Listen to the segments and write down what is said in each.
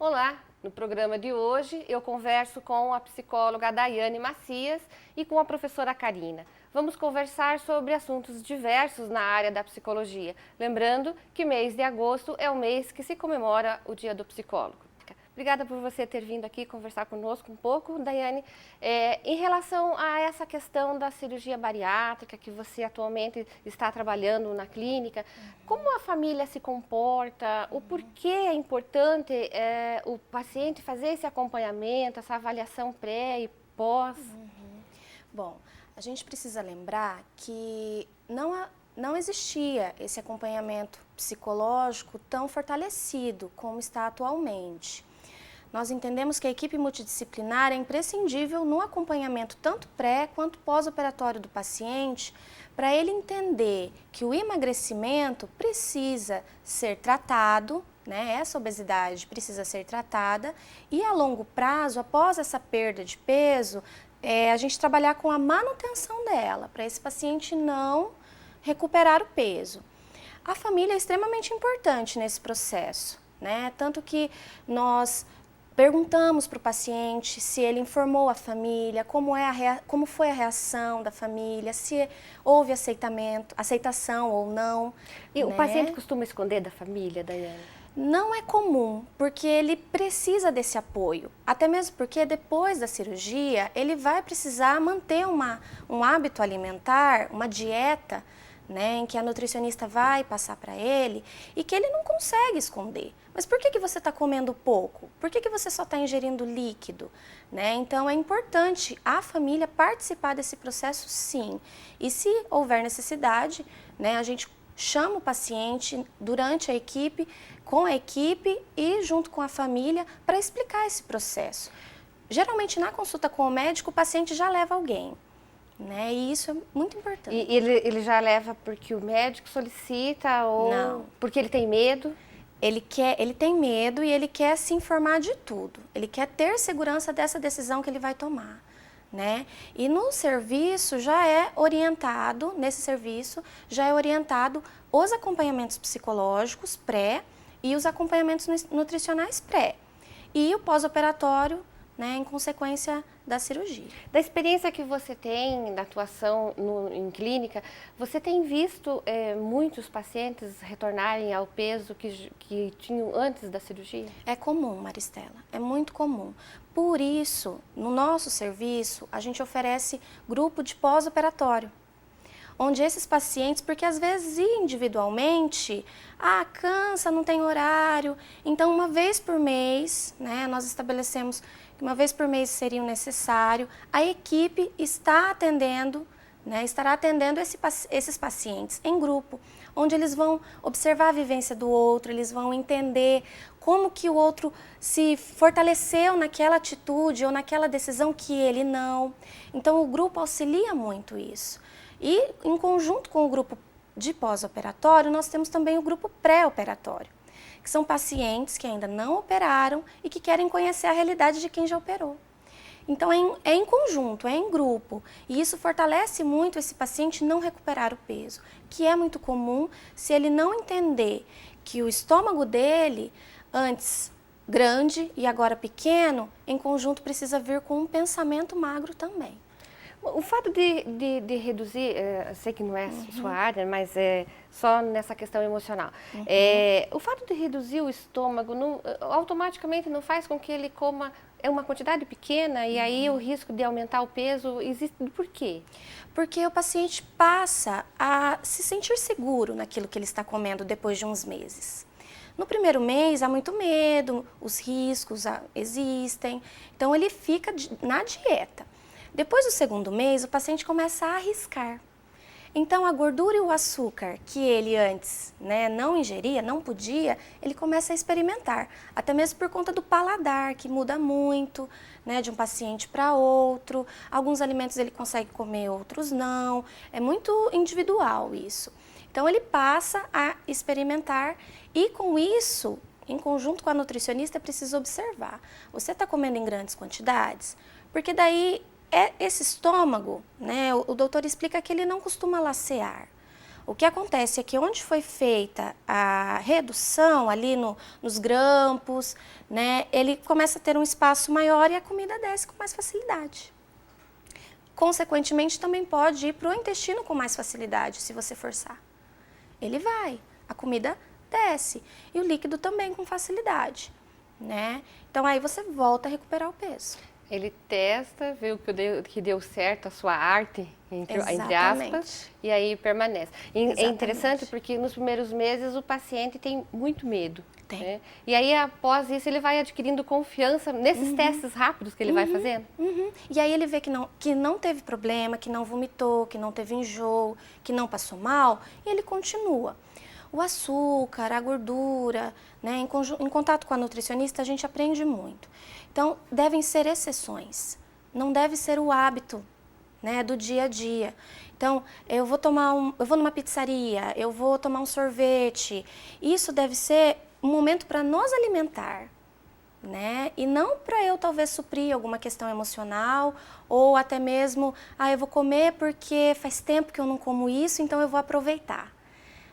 Olá, no programa de hoje eu converso com a psicóloga Daiane Macias e com a professora Karina. Vamos conversar sobre assuntos diversos na área da psicologia. Lembrando que mês de agosto é o mês que se comemora o Dia do Psicólogo. Obrigada por você ter vindo aqui conversar conosco um pouco, Daiane. Em relação a essa questão da cirurgia bariátrica que você atualmente está trabalhando na clínica, como a família se comporta, o porquê é importante o paciente fazer esse acompanhamento, essa avaliação pré e pós? Bom, a gente precisa lembrar que não existia esse acompanhamento psicológico tão fortalecido como está atualmente. Nós entendemos que a equipe multidisciplinar é imprescindível no acompanhamento tanto pré quanto pós-operatório do paciente, para ele entender que o emagrecimento precisa ser tratado, né? Essa obesidade precisa ser tratada e a longo prazo, após essa perda de peso, a gente trabalhar com a manutenção dela, para esse paciente não recuperar o peso. A família é extremamente importante nesse processo, né? Tanto que nós perguntamos para o paciente se ele informou a família, como foi a reação da família, se houve aceitação ou não. E o paciente costuma esconder da família, Daiane? Não é comum, porque ele precisa desse apoio. Até mesmo porque depois da cirurgia, ele vai precisar manter um hábito alimentar, uma dieta, né, em que a nutricionista vai passar para ele e que ele não consegue esconder. Mas por que você está comendo pouco? Por que você só está ingerindo líquido? Né? Então é importante a família participar desse processo, sim. E se houver necessidade, né, a gente chama o paciente durante a equipe, com a equipe e junto com a família para explicar esse processo. Geralmente na consulta com o médico o paciente já leva alguém. Né? E isso é muito importante. E ele já leva porque o médico solicita ou não, porque ele tem medo? Ele tem medo e ele quer se informar de tudo. Ele quer ter segurança dessa decisão que ele vai tomar. Né? E no serviço já é orientado, os acompanhamentos psicológicos pré e os acompanhamentos nutricionais pré. E o pós-operatório, né, em consequência da cirurgia. Da experiência que você tem na atuação em clínica, você tem visto muitos pacientes retornarem ao peso que tinham antes da cirurgia? É comum, Maristela, é muito comum. Por isso, no nosso serviço, a gente oferece grupo de pós-operatório, onde esses pacientes, porque às vezes individualmente, cansa, não tem horário, então uma vez por mês, né, nós estabelecemos que uma vez por mês seria necessário, a equipe estará atendendo esses pacientes em grupo, onde eles vão observar a vivência do outro, eles vão entender como que o outro se fortaleceu naquela atitude ou naquela decisão que ele não. Então o grupo auxilia muito isso. E em conjunto com o grupo de pós-operatório, nós temos também o grupo pré-operatório, que são pacientes que ainda não operaram e que querem conhecer a realidade de quem já operou. Então é em conjunto, é em grupo, e isso fortalece muito esse paciente não recuperar o peso, que é muito comum se ele não entender que o estômago dele, antes grande e agora pequeno, em conjunto precisa vir com um pensamento magro também. O fato de reduzir, sei que não é sua área, mas é só nessa questão emocional. O fato de reduzir o estômago automaticamente não faz com que ele coma uma quantidade pequena e aí o risco de aumentar o peso existe por quê? Porque o paciente passa a se sentir seguro naquilo que ele está comendo depois de uns meses. No primeiro mês há muito medo, os riscos existem, então ele fica na dieta. Depois do segundo mês, o paciente começa a arriscar. Então, a gordura e o açúcar que ele antes, né, não ingeria, não podia, ele começa a experimentar. Até mesmo por conta do paladar, que muda muito, né, de um paciente para outro. Alguns alimentos ele consegue comer, outros não. É muito individual isso. Então, ele passa a experimentar e, com isso, em conjunto com a nutricionista, é preciso observar. Você está comendo em grandes quantidades? Porque daí esse estômago, né, o doutor explica que ele não costuma lacear. O que acontece é que onde foi feita a redução, ali nos grampos, né, ele começa a ter um espaço maior e a comida desce com mais facilidade. Consequentemente, também pode ir para o intestino com mais facilidade, se você forçar. Ele vai, a comida desce e o líquido também com facilidade, né? Então, aí você volta a recuperar o peso. Ele testa, vê o que deu certo, a sua arte, entre aspas, e aí permanece. É interessante porque nos primeiros meses o paciente tem muito medo. Né? E aí, após isso, ele vai adquirindo confiança nesses testes rápidos que ele vai fazendo. E aí ele vê que não teve problema, que não vomitou, que não teve enjoo, que não passou mal, e ele continua. O açúcar, a gordura, né, em contato com a nutricionista, a gente aprende muito. Então, devem ser exceções, não deve ser o hábito, né, do dia a dia. Então, eu vou numa pizzaria, eu vou tomar um sorvete. Isso deve ser um momento para nos alimentar, né? E não para eu talvez suprir alguma questão emocional ou até mesmo, eu vou comer porque faz tempo que eu não como isso, então eu vou aproveitar.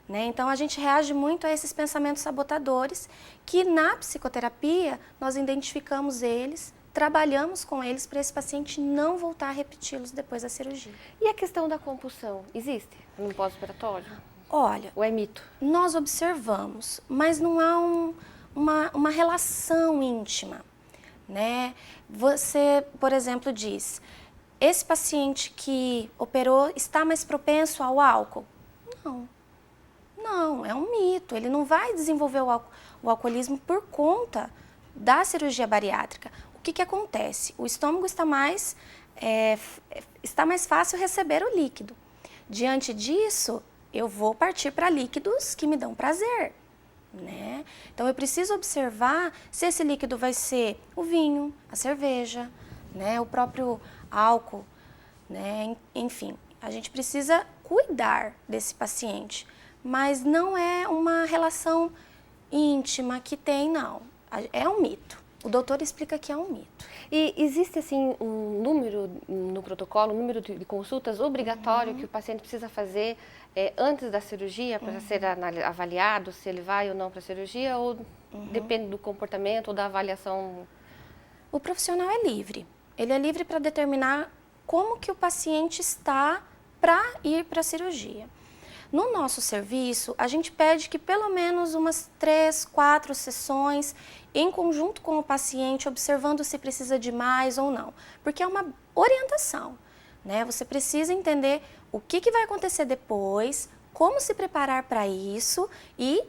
Né? Então, a gente reage muito a esses pensamentos sabotadores que na psicoterapia nós identificamos eles, trabalhamos com eles para esse paciente não voltar a repeti-los depois da cirurgia. E a questão da compulsão, existe no pós-operatório? Olha, ou é mito? Nós observamos, mas não há uma relação íntima. Né? Você, por exemplo, diz, esse paciente que operou está mais propenso ao álcool? Não, é um mito. Ele não vai desenvolver o alcoolismo por conta da cirurgia bariátrica. O que acontece? O estômago está mais fácil receber o líquido. Diante disso, eu vou partir para líquidos que me dão prazer. Né? Então, eu preciso observar se esse líquido vai ser o vinho, a cerveja, né? O próprio álcool. Né? Enfim, a gente precisa cuidar desse paciente. Mas não é uma relação íntima que tem, não. É um mito. O doutor explica que é um mito. E existe, assim, um número no protocolo, um número de consultas obrigatório que o paciente precisa fazer antes da cirurgia para ser avaliado se ele vai ou não para a cirurgia, ou depende do comportamento ou da avaliação? O profissional é livre. Ele é livre para determinar como que o paciente está para ir para a cirurgia. No nosso serviço, a gente pede que pelo menos umas 3, 4 sessões em conjunto com o paciente, observando se precisa de mais ou não. Porque é uma orientação, né? Você precisa entender o que vai acontecer depois, como se preparar para isso e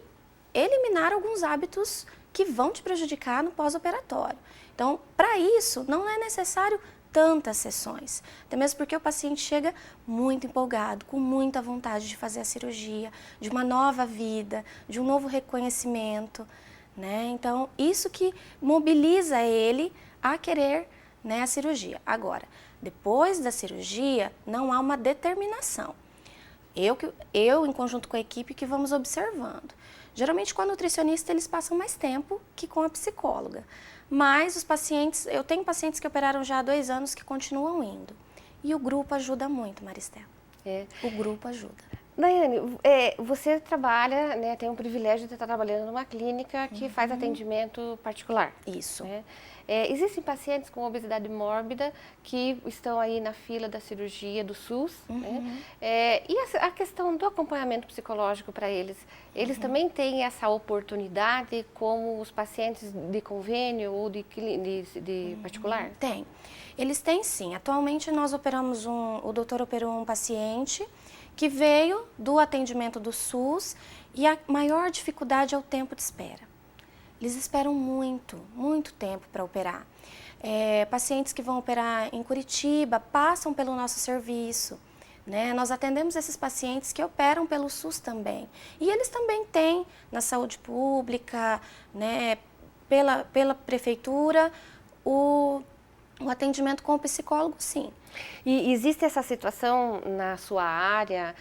eliminar alguns hábitos que vão te prejudicar no pós-operatório. Então, para isso, não é necessário tantas sessões, até mesmo porque o paciente chega muito empolgado, com muita vontade de fazer a cirurgia, de uma nova vida, de um novo reconhecimento, né? Então, isso que mobiliza ele a querer, né, a cirurgia. Agora, depois da cirurgia, não há uma determinação. Eu, em conjunto com a equipe, que vamos observando. Geralmente, com a nutricionista, eles passam mais tempo que com a psicóloga. Mas os pacientes, eu tenho pacientes que operaram já há 2 anos que continuam indo. E o grupo ajuda muito, Maristela. O grupo ajuda. Daiane, você trabalha, né, tem o privilégio de estar trabalhando numa clínica que faz atendimento particular. Isso. Né? Existem pacientes com obesidade mórbida que estão aí na fila da cirurgia do SUS. Né? E a questão do acompanhamento psicológico para eles? Eles também têm essa oportunidade como os pacientes de convênio ou de particular? Tem. Eles têm sim. Atualmente nós operamos o doutor operou um paciente que veio do atendimento do SUS e a maior dificuldade é o tempo de espera. Eles esperam muito, muito tempo para operar. Pacientes que vão operar em Curitiba passam pelo nosso serviço. Né? Nós atendemos esses pacientes que operam pelo SUS também. E eles também têm na saúde pública, né, pela prefeitura, o atendimento com o psicólogo, sim. E existe essa situação na sua área,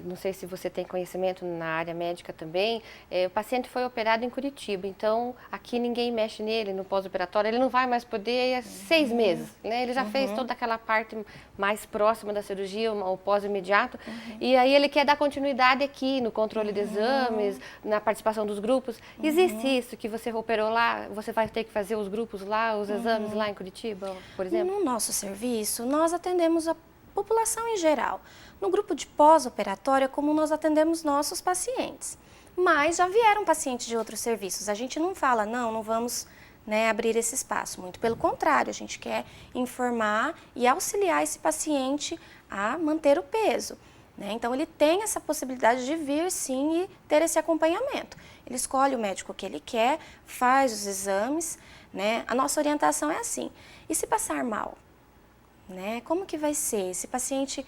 não sei se você tem conhecimento na área médica também, o paciente foi operado em Curitiba, então aqui ninguém mexe nele no pós-operatório, ele não vai mais poder há 6 meses, né? Ele já fez toda aquela parte mais próxima da cirurgia, o pós-imediato, e aí ele quer dar continuidade aqui no controle de exames, na participação dos grupos. Existe isso, que você operou lá, você vai ter que fazer os grupos lá, os exames lá em Curitiba, por exemplo? No nosso serviço, nós atendemos a população em geral. No grupo de pós-operatório é como nós atendemos nossos pacientes. Mas já vieram pacientes de outros serviços. A gente não fala, não vamos, né, abrir esse espaço. Muito pelo contrário, a gente quer informar e auxiliar esse paciente a manter o peso, né? Então, ele tem essa possibilidade de vir, sim, e ter esse acompanhamento. Ele escolhe o médico que ele quer, faz os exames, né? A nossa orientação é assim, e se passar mal? Né? Como que vai ser? Esse paciente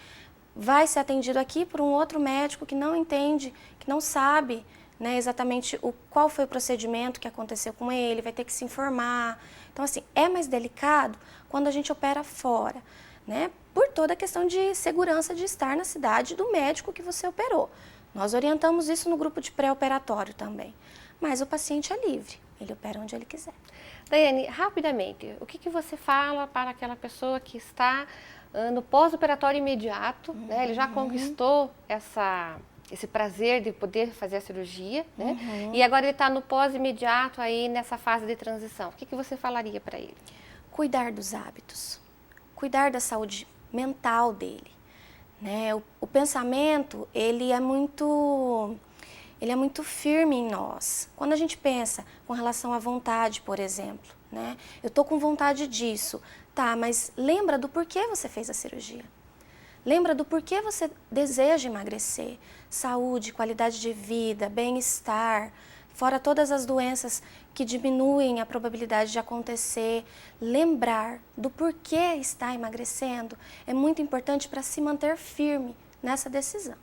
vai ser atendido aqui por um outro médico que não entende, que não sabe, né, exatamente qual foi o procedimento que aconteceu com ele, vai ter que se informar. Então, assim, é mais delicado quando a gente opera fora, né? Por toda a questão de segurança de estar na cidade do médico que você operou. Nós orientamos isso no grupo de pré-operatório também. Mas o paciente é livre, ele opera onde ele quiser. Daiane, rapidamente, o que você fala para aquela pessoa que está no pós-operatório imediato, né? Ele já conquistou esse prazer de poder fazer a cirurgia, né? E agora ele está no pós-imediato aí nessa fase de transição. O que você falaria para ele? Cuidar dos hábitos, cuidar da saúde mental dele, né? O pensamento, ele é muito firme em nós. Quando a gente pensa com relação à vontade, por exemplo, né? Eu estou com vontade disso, tá, mas lembra do porquê você fez a cirurgia. Lembra do porquê você deseja emagrecer. Saúde, qualidade de vida, bem-estar, fora todas as doenças que diminuem a probabilidade de acontecer. Lembrar do porquê está emagrecendo é muito importante para se manter firme nessa decisão.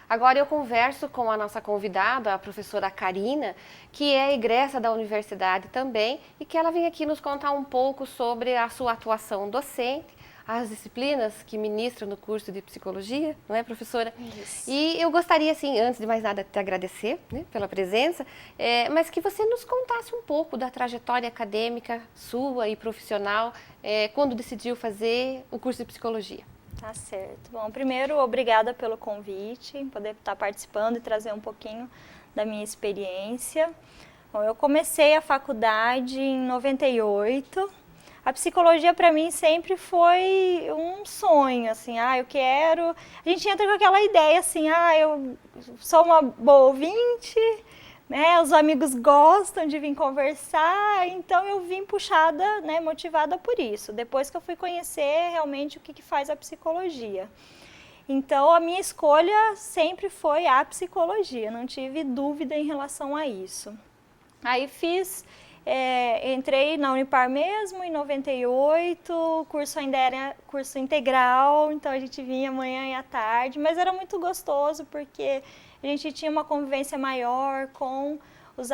Agora eu converso com a nossa convidada, a professora Karina, que é egressa da universidade também e que ela vem aqui nos contar um pouco sobre a sua atuação docente, as disciplinas que ministra no curso de psicologia, não é, professora? Isso. E eu gostaria, assim, antes de mais nada, te agradecer, né, pela presença, mas que você nos contasse um pouco da trajetória acadêmica sua e profissional, quando decidiu fazer o curso de psicologia. Tá certo. Bom, primeiro, obrigada pelo convite, poder estar participando e trazer um pouquinho da minha experiência. Bom, eu comecei a faculdade em 98. A psicologia para mim sempre foi um sonho, assim, eu quero... A gente entra com aquela ideia assim, eu sou uma boa ouvinte, né, os amigos gostam de vir conversar, então eu vim puxada, né, motivada por isso, depois que eu fui conhecer realmente o que faz a psicologia. Então a minha escolha sempre foi a psicologia, não tive dúvida em relação a isso. Aí entrei na Unipar mesmo em 98, o curso ainda era curso integral, então a gente vinha manhã e à tarde, mas era muito gostoso porque a gente tinha uma convivência maior com os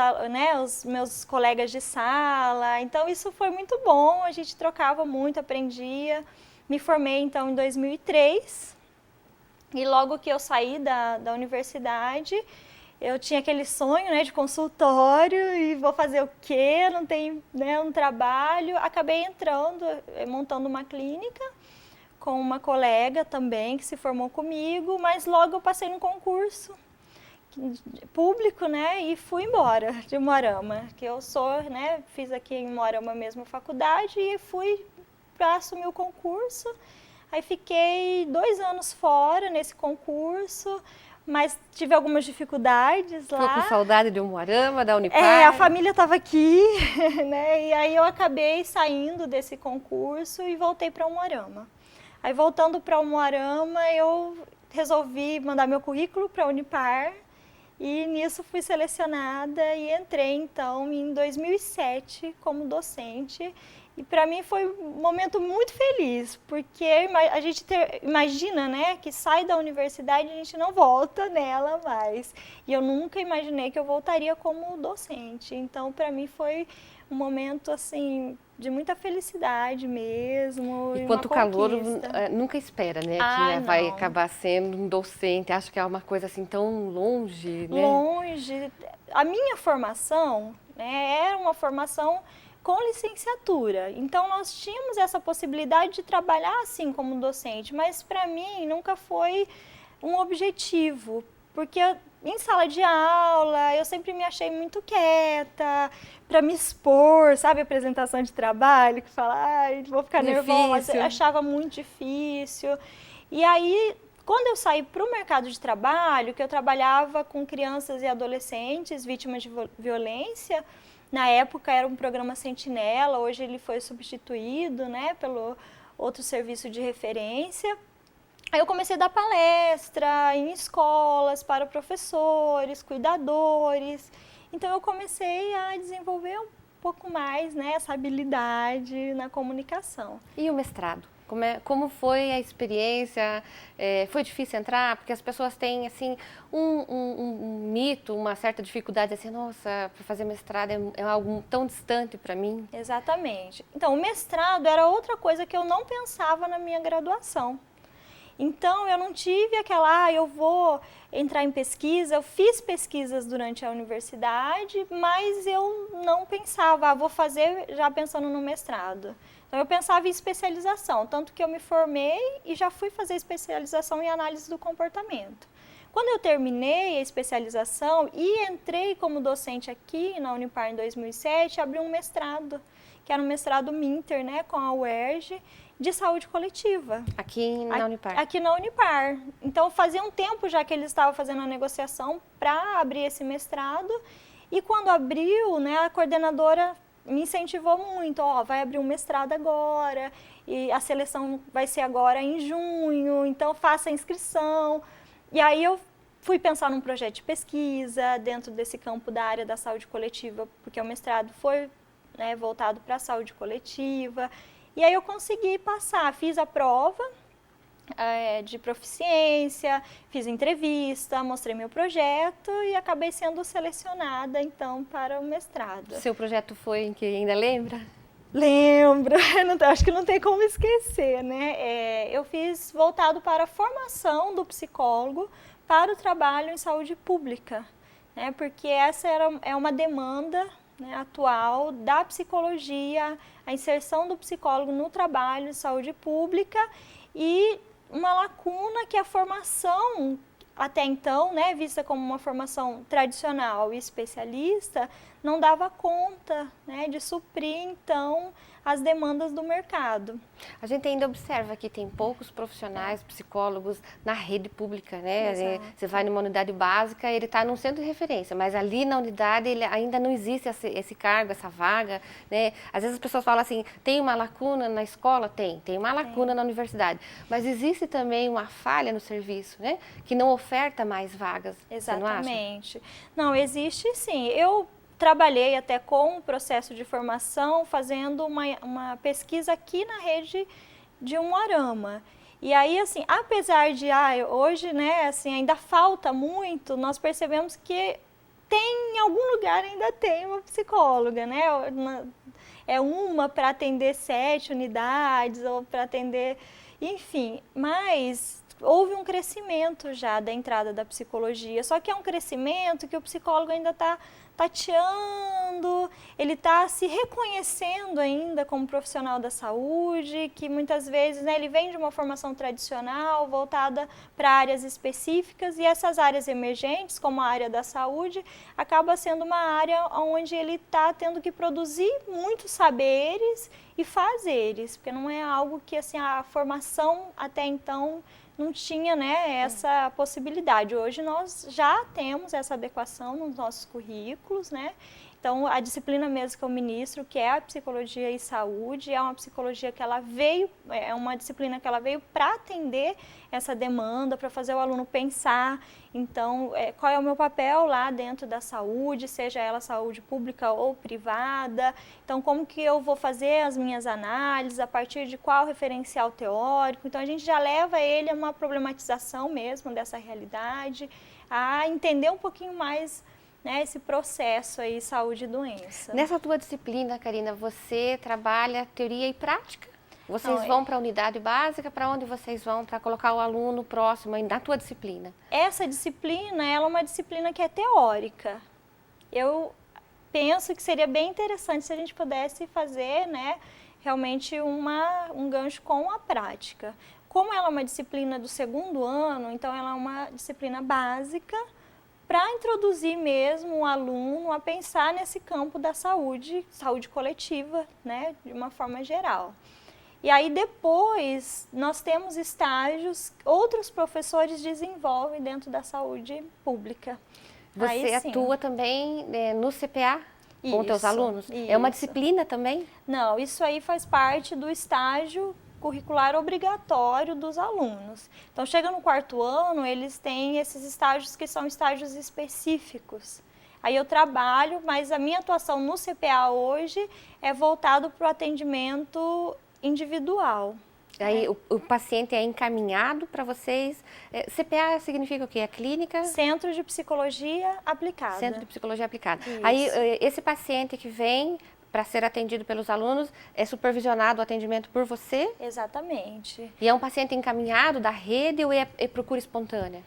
meus colegas de sala, então isso foi muito bom, a gente trocava muito, aprendia. Me formei então em 2003 e logo que eu saí da universidade, eu tinha aquele sonho, né, de consultório e vou fazer o quê? Não tem, né, um trabalho. Acabei entrando, montando uma clínica com uma colega também que se formou comigo, mas logo eu passei no concurso público, né, e fui embora de Umuarama, que eu sou, né, fiz aqui em Umuarama mesmo a faculdade e fui para assumir o concurso. Aí fiquei 2 anos fora nesse concurso, mas tive algumas dificuldades lá. Ficou com saudade de Umuarama, da Unipar? A família estava aqui, né, e aí eu acabei saindo desse concurso e voltei para Umuarama. Aí voltando para Umuarama, eu resolvi mandar meu currículo para a Unipar, e nisso fui selecionada e entrei então em 2007 como docente E para mim foi um momento muito feliz, porque a gente imagina, né, que sai da universidade e a gente não volta nela mais. E eu nunca imaginei que eu voltaria como docente. Então, para mim foi um momento assim de muita felicidade mesmo. E quanto calor conquista. nunca espera, né, Ah, que vai não. acabar sendo um docente. Acho que é uma coisa assim tão longe, né? Longe. A minha formação, né, era uma formação com licenciatura. Então, nós tínhamos essa possibilidade de trabalhar assim como docente, mas para mim nunca foi um objetivo, porque em sala de aula eu sempre me achei muito quieta, para me expor, sabe, apresentação de trabalho, que fala, ai, vou ficar nervosa, eu achava muito difícil. E aí, quando eu saí para o mercado de trabalho, que eu trabalhava com crianças e adolescentes vítimas de violência, na época era um programa Sentinela, hoje ele foi substituído, né, pelo outro serviço de referência. Aí eu comecei a dar palestra em escolas para professores, cuidadores. Então eu comecei a desenvolver um pouco mais, né, essa habilidade na comunicação. E o mestrado? Como foi a experiência? Foi difícil entrar? Porque as pessoas têm assim um mito, uma certa dificuldade, assim, nossa, para fazer mestrado é algo tão distante para mim. Exatamente. Então, o mestrado era outra coisa que eu não pensava na minha graduação. Então, eu não tive aquela, eu vou entrar em pesquisa. Eu fiz pesquisas durante a universidade, mas eu não pensava, vou fazer já pensando no mestrado. Então, eu pensava em especialização, tanto que eu me formei e já fui fazer especialização em análise do comportamento. Quando eu terminei a especialização e entrei como docente aqui na Unipar em 2007, abri um mestrado, que era um mestrado Minter, né, com a UERJ, de saúde coletiva. Aqui na Unipar? Aqui na Unipar. Então, fazia um tempo já que eles estavam fazendo a negociação para abrir esse mestrado. E quando abriu, né, a coordenadora me incentivou muito. Vai abrir um mestrado agora, e a seleção vai ser agora em junho, então faça a inscrição. E aí eu fui pensar num projeto de pesquisa dentro desse campo da área da saúde coletiva, porque o mestrado foi, né, voltado para a saúde coletiva. E aí eu consegui passar, fiz a prova de proficiência, fiz entrevista, mostrei meu projeto e acabei sendo selecionada, então, para o mestrado. Seu projeto foi em que ainda lembra? Lembro, acho que não tem como esquecer, né? Eu fiz voltado para a formação do psicólogo para o trabalho em saúde pública, né? Porque essa é uma demanda, né, atual da psicologia, a inserção do psicólogo no trabalho em saúde pública e uma lacuna que a formação, até então, né, vista como uma formação tradicional e especialista, não dava conta, né, de suprir, então, as demandas do mercado. A gente ainda observa que tem poucos profissionais, psicólogos na rede pública, né? Exato. Você vai numa unidade básica, ele está num centro de referência, mas ali na unidade ele ainda não existe esse cargo, essa vaga, né? Às vezes as pessoas falam assim, tem uma lacuna na escola? Tem uma lacuna na universidade, mas existe também uma falha no serviço, né? Que não oferta mais vagas. Exatamente. Não, existe sim. Eu trabalhei até com o processo de formação, fazendo uma pesquisa aqui na rede de Umuarama. E aí, assim, apesar de hoje, né, assim, ainda falta muito, nós percebemos que em algum lugar ainda tem uma psicóloga, né? É uma para atender 7 unidades ou para atender, enfim, mas houve um crescimento já da entrada da psicologia, só que é um crescimento que o psicólogo ainda está tateando, ele está se reconhecendo ainda como profissional da saúde, que muitas vezes, né, ele vem de uma formação tradicional, voltada para áreas específicas, e essas áreas emergentes, como a área da saúde, acaba sendo uma área onde ele está tendo que produzir muitos saberes e fazeres, porque não é algo que, assim, a formação até então não tinha, né, essa possibilidade. Hoje nós já temos essa adequação nos nossos currículos, né? Então, a disciplina mesmo que eu ministro, que é a psicologia e saúde, é uma psicologia que ela veio, é uma disciplina que ela veio para atender essa demanda, para fazer o aluno pensar Então, qual é o meu papel lá dentro da saúde, seja ela saúde pública ou privada. Então, como que eu vou fazer as minhas análises, a partir de qual referencial teórico. Então, a gente já leva ele a uma problematização mesmo dessa realidade, a entender um pouquinho mais, né, esse processo aí, saúde e doença. Nessa tua disciplina, Karina, você trabalha teoria e prática? Vocês vão para a unidade básica? Para onde vocês vão para colocar o aluno próximo na tua disciplina? Essa disciplina, ela é uma disciplina que é teórica. Eu penso que seria bem interessante se a gente pudesse fazer, né, realmente um gancho com a prática. Como ela é uma disciplina do 2º ano, então ela é uma disciplina básica para introduzir mesmo o aluno a pensar nesse campo da saúde coletiva, né, de uma forma geral. E aí depois nós temos estágios, outros professores desenvolvem dentro da saúde pública. Você atua também no CPA com teus alunos? Isso. É uma disciplina também? Não, isso aí faz parte do estágio curricular obrigatório dos alunos. Então chega no 4º ano, eles têm esses estágios que são estágios específicos. Aí eu trabalho, mas a minha atuação no CPA hoje é voltado para o atendimento individual. Aí o paciente é encaminhado para vocês. CPA significa o quê? A clínica? Centro de Psicologia Aplicada. Centro de Psicologia Aplicada. Isso. Aí esse paciente que vem para ser atendido pelos alunos, é supervisionado o atendimento por você? Exatamente. E é um paciente encaminhado da rede ou é procura espontânea?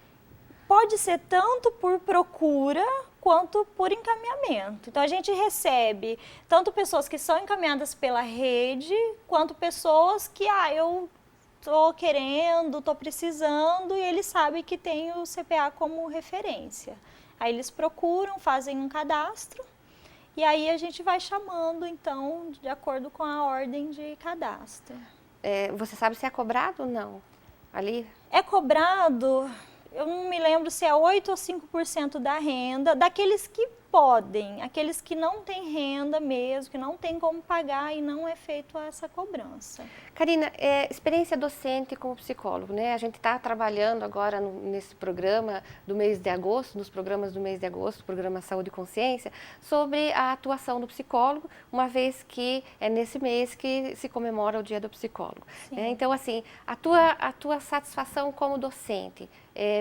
Pode ser tanto por procura quanto por encaminhamento. Então, a gente recebe tanto pessoas que são encaminhadas pela rede, quanto pessoas que, eu estou querendo, estou precisando, e eles sabem que tem o CPA como referência. Aí eles procuram, fazem um cadastro, e aí a gente vai chamando, então, de acordo com a ordem de cadastro. Você sabe se é cobrado ou não? Ali? É cobrado, eu não me lembro se é 8% ou 5% da renda, daqueles que podem, aqueles que não têm renda mesmo, que não tem como pagar e não é feito essa cobrança. Karina, experiência docente como psicólogo, né? A gente está trabalhando agora nesse programa do mês de agosto, nos programas do mês de agosto, programa Saúde e Consciência, sobre a atuação do psicólogo, uma vez que é nesse mês que se comemora o Dia do Psicólogo. Né? Então, assim, a tua satisfação como docente,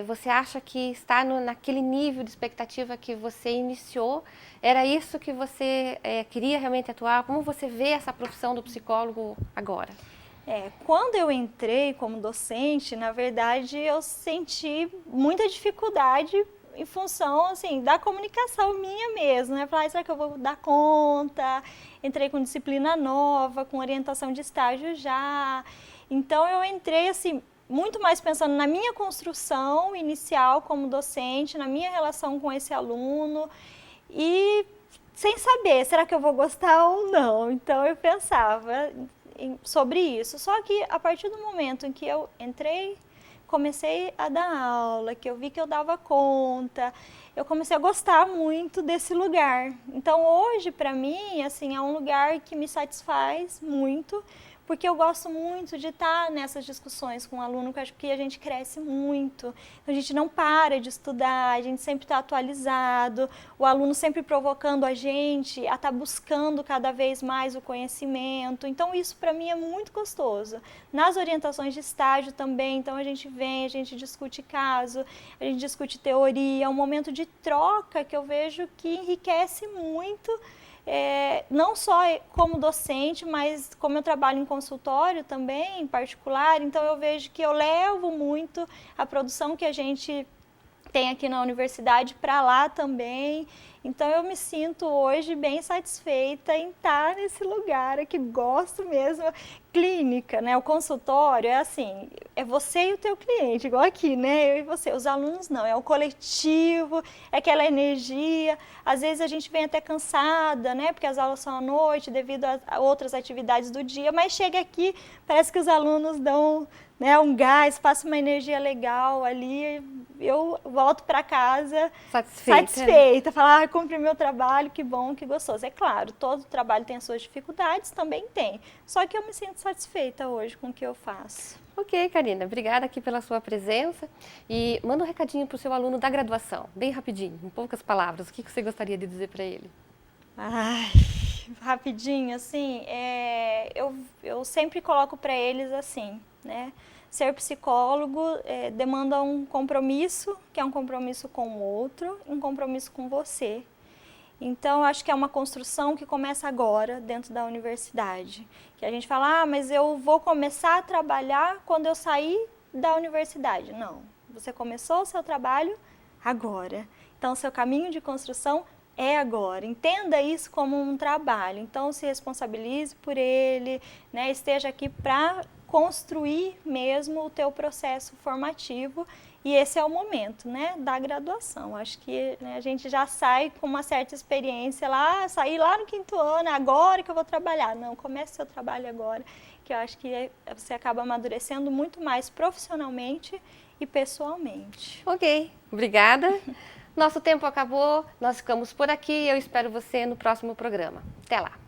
você acha que está naquele nível de expectativa que você iniciou? Era isso que você queria realmente atuar? Como você vê essa profissão do psicólogo agora? Quando eu entrei como docente, na verdade, eu senti muita dificuldade em função, assim, da comunicação minha mesmo, né? Falar, será que eu vou dar conta? Entrei com disciplina nova, com orientação de estágio já. Então, eu entrei, assim, muito mais pensando na minha construção inicial como docente, na minha relação com esse aluno e sem saber, será que eu vou gostar ou não? Então, eu pensava sobre isso. Só que a partir do momento em que eu entrei, comecei a dar aula, que eu vi que eu dava conta, eu comecei a gostar muito desse lugar. Então hoje, para mim, assim, é um lugar que me satisfaz muito, porque eu gosto muito de estar nessas discussões com o aluno, porque eu acho que a gente cresce muito, a gente não para de estudar, a gente sempre está atualizado, o aluno sempre provocando a gente a estar buscando cada vez mais o conhecimento, então isso para mim é muito gostoso. Nas orientações de estágio também, então a gente vem, a gente discute caso, a gente discute teoria, é um momento de troca que eu vejo que enriquece muito, não só como docente, mas como eu trabalho em consultório também, em particular, então eu vejo que eu levo muito a produção que a gente tem aqui na universidade para lá também. Então eu me sinto hoje bem satisfeita em estar nesse lugar aqui, gosto mesmo. Clínica, né? O consultório é assim, é você e o teu cliente, igual aqui, né? Eu e você. Os alunos não, é o coletivo, é aquela energia. Às vezes a gente vem até cansada, né? Porque as aulas são à noite, devido a outras atividades do dia, mas chega aqui, parece que os alunos dão, né, um gás, passa uma energia legal ali, eu volto para casa satisfeita, falar, cumpri meu trabalho, que bom, que gostoso. É claro, todo trabalho tem as suas dificuldades, também tem, só que eu me sinto satisfeita hoje com o que eu faço. Ok, Karina, obrigada aqui pela sua presença e manda um recadinho para o seu aluno da graduação, bem rapidinho, em poucas palavras, o que você gostaria de dizer para ele? Ai, rapidinho, assim, eu sempre coloco para eles assim, né? Ser psicólogo demanda um compromisso, que é um compromisso com o outro, um compromisso com você. Então, acho que é uma construção que começa agora, dentro da universidade. Que a gente fala, mas eu vou começar a trabalhar quando eu sair da universidade. Não, você começou o seu trabalho agora. Então, o seu caminho de construção é agora. Entenda isso como um trabalho. Então, se responsabilize por ele, né? Esteja aqui para construir mesmo o teu processo formativo. E esse é o momento, né, da graduação. Acho que, né, a gente já sai com uma certa experiência lá, sair lá no 5º ano, agora que eu vou trabalhar. Não, comece seu trabalho agora, que eu acho que você acaba amadurecendo muito mais profissionalmente e pessoalmente. Ok, obrigada. Nosso tempo acabou, nós ficamos por aqui e eu espero você no próximo programa. Até lá!